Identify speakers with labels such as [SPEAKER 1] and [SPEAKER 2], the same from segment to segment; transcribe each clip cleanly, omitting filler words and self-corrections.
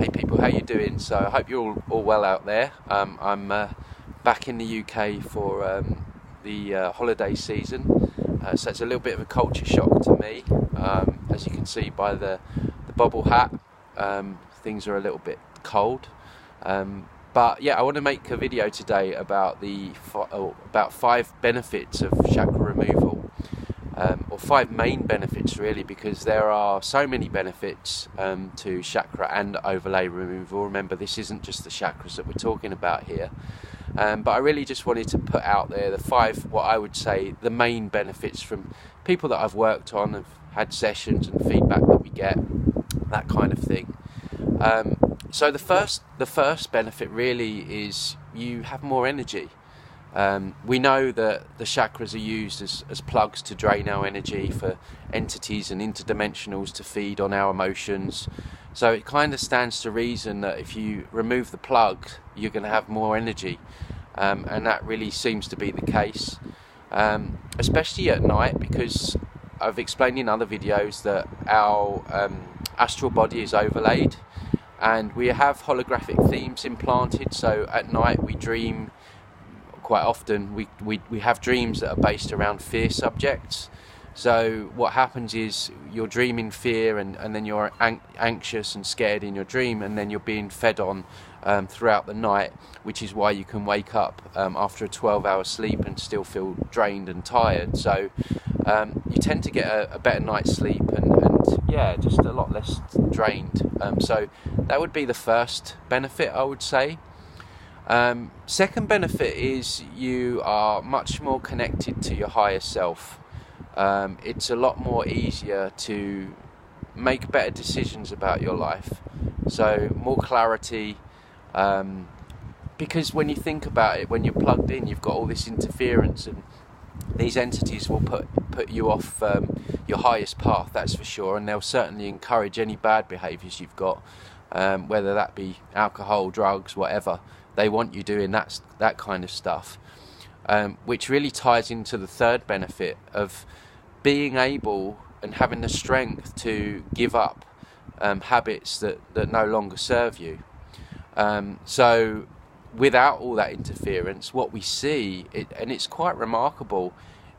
[SPEAKER 1] Hey people, how you doing? So I hope you're all well out there. I'm back in the UK for the holiday season, so it's a little bit of a culture shock to me. As you can see by the bobble hat, things are a little bit cold. But yeah, I want to make a video today about about 5 benefits of chakra removal, or 5 main benefits really, because there are so many benefits to chakra and overlay removal. Remember, this isn't just the chakras that we're talking about here, but I really just wanted to put out there the 5, what I would say, the main benefits from people that I've worked on, have had sessions and feedback that we get, that kind of thing. So the first benefit really is you have more energy. We know that the chakras are used as plugs to drain our energy, for entities and interdimensionals to feed on our emotions. So it kind of stands to reason that if you remove the plug, you're going to have more energy, and that really seems to be the case, especially at night, because I've explained in other videos that our astral body is overlaid, and we have holographic themes implanted. So at night we dream. Quite often we have dreams that are based around fear subjects. So what happens is you're dreaming fear, and then you're anxious and scared in your dream, and then you're being fed on throughout the night, which is why you can wake up after a 12-hour sleep and still feel drained and tired. So you tend to get a better night's sleep, and yeah, just a lot less drained. So that would be the first benefit, I would say. Second benefit is you are much more connected to your higher self. It's a lot more easier to make better decisions about your life, so more clarity, because when you think about it, when you're plugged in, you've got all this interference, and these entities will put you off your highest path, that's for sure, and they'll certainly encourage any bad behaviours you've got, whether that be alcohol, drugs, whatever. They want you doing that kind of stuff, which really ties into the third benefit of being able and having the strength to give up habits that no longer serve you. So without all that interference, what we see, and it's quite remarkable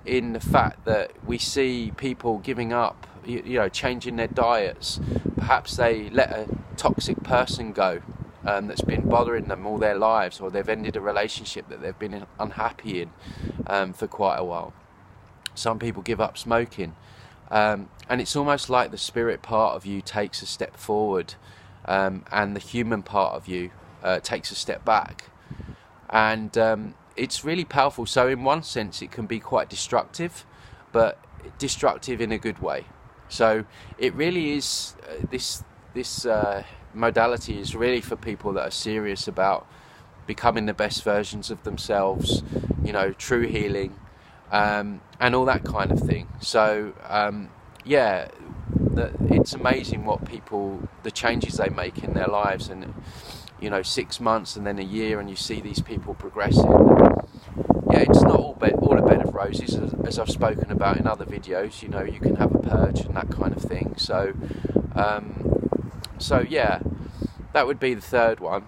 [SPEAKER 1] in the fact that we see people giving up, changing their diets. Perhaps they let a toxic person go that's been bothering them all their lives, or they've ended a relationship that they've been unhappy in for quite a while. Some people give up smoking, and it's almost like the spirit part of you takes a step forward, and the human part of you takes a step back, and it's really powerful. So in one sense it can be quite destructive, but destructive in a good way. So it really is this modality is really for people that are serious about becoming the best versions of themselves, true healing, and all that kind of thing. So yeah, it's amazing what the changes they make in their lives, and 6 months and then a year, and you see these people progressing. Yeah, it's not all a bed of roses, as I've spoken about in other videos. You can have a purge and that kind of thing. So yeah, that would be the third one.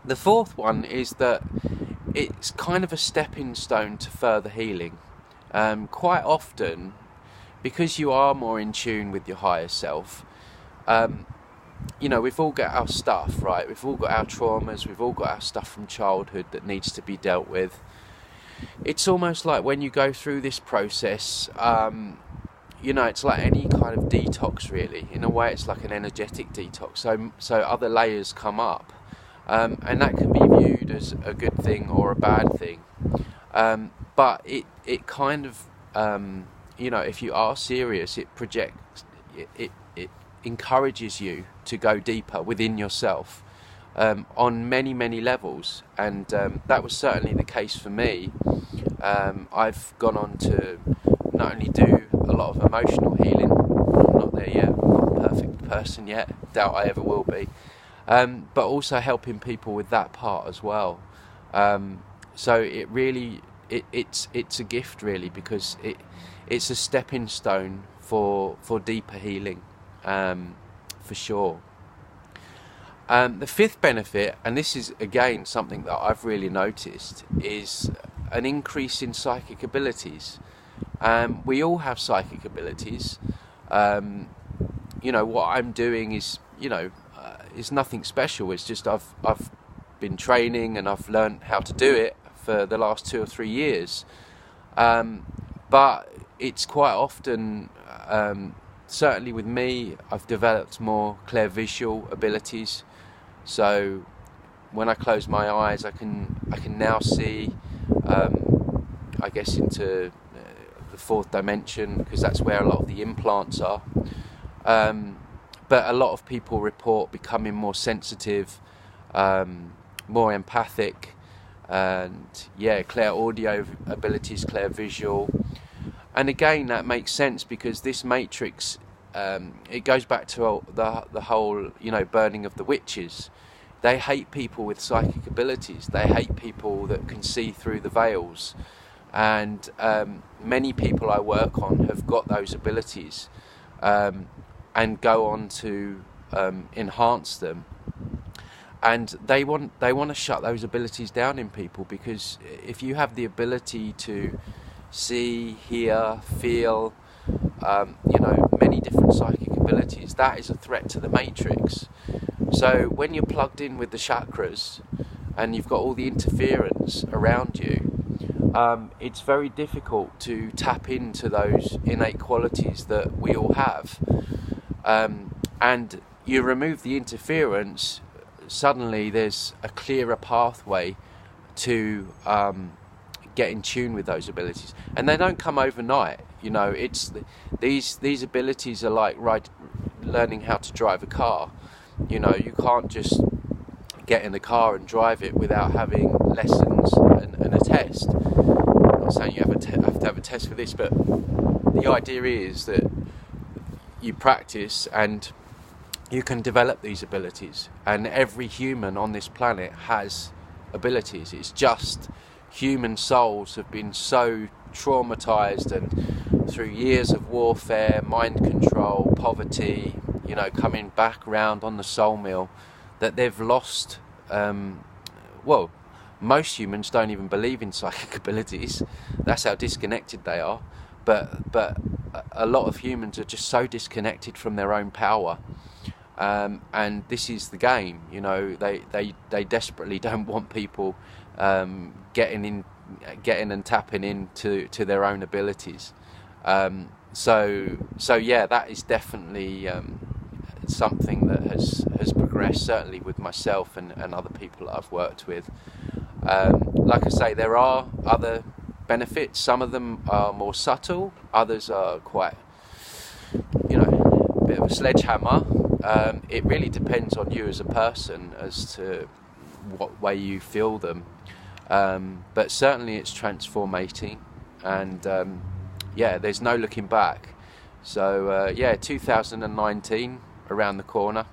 [SPEAKER 1] The fourth one is that it's kind of a stepping stone to further healing. Quite often, because you are more in tune with your higher self, we've all got our stuff, right? We've all got our traumas, we've all got our stuff from childhood that needs to be dealt with. It's almost like when you go through this process, it's like any kind of detox, really. In a way, it's like an energetic detox. So other layers come up, and that can be viewed as a good thing or a bad thing. But it kind of, if you are serious, it projects, it encourages you to go deeper within yourself, on many, many levels. And that was certainly the case for me. I've gone on to not only do a lot of emotional healing. I'm not there yet, I'm not a perfect person yet, doubt I ever will be, but also helping people with that part as well. So it really, it's a gift, really, because it's a stepping stone for deeper healing, for sure. The fifth benefit, and this is again something that I've really noticed, is an increase in psychic abilities. We all have psychic abilities. You know, what I'm doing is, you know, is nothing special. It's just I've been training and I've learned how to do it for the last 2 or 3 years. But it's quite often, certainly with me, I've developed more clairvisual abilities. So when I close my eyes, I can now see, I guess, into the fourth dimension, because that's where a lot of the implants are. But a lot of people report becoming more sensitive, more empathic, and yeah, clairaudio abilities, clairvisual. And again, that makes sense, because this matrix, it goes back to the whole, you know, burning of the witches. They hate people with psychic abilities. They hate people that can see through the veils. And many people I work on have got those abilities, and go on to enhance them. And they want to shut those abilities down in people, because if you have the ability to see, hear, feel, you know, many different psychic abilities, that is a threat to the matrix. So when you're plugged in with the chakras and you've got all the interference around you, it's very difficult to tap into those innate qualities that we all have. And you remove the interference, suddenly there's a clearer pathway to get in tune with those abilities. And they don't come overnight. You know, it's these abilities are like learning how to drive a car. You know, you can't just get in the car and drive it without having lessons and a test. I'm not saying you have to have a test for this, but the idea is that you practice and you can develop these abilities. And every human on this planet has abilities. It's just human souls have been so traumatized, and through years of warfare, mind control, poverty, you know, coming back round on the soul meal, that they've lost, well, most humans don't even believe in psychic abilities. That's how disconnected they are. But a lot of humans are just so disconnected from their own power. And this is the game, you know. They desperately don't want people getting and tapping into their own abilities. So yeah, that is definitely something that has progressed, certainly with myself and other people that I've worked with. Like I say, there are other benefits. Some of them are more subtle, others are quite, you know, a bit of a sledgehammer. It really depends on you as a person as to what way you feel them. But certainly it's transformating, and yeah, there's no looking back. So yeah, 2019 around the corner.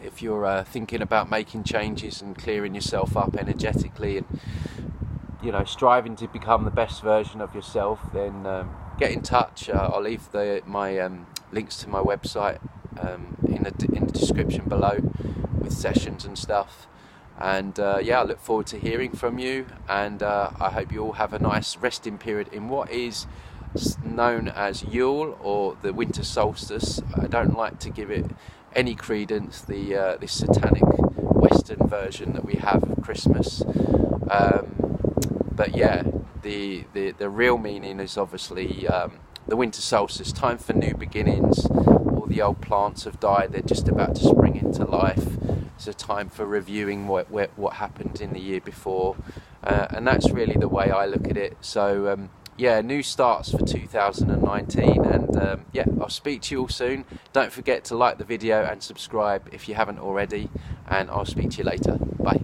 [SPEAKER 1] If you're thinking about making changes and clearing yourself up energetically, and, you know, striving to become the best version of yourself, then get in touch. I'll leave my links to my website in the description below, with sessions and stuff. And yeah, I look forward to hearing from you, and I hope you all have a nice resting period in what is known as Yule, or the winter solstice. I don't like to give it any credence, this satanic Western version that we have of Christmas. But yeah, the real meaning is obviously the winter solstice, time for new beginnings. All the old plants have died, they're just about to spring into life. It's a time for reviewing what happened in the year before, and that's really the way I look at it. So yeah, new starts for 2019, and yeah, I'll speak to you all soon. Don't forget to like the video and subscribe if you haven't already, and I'll speak to you later. Bye.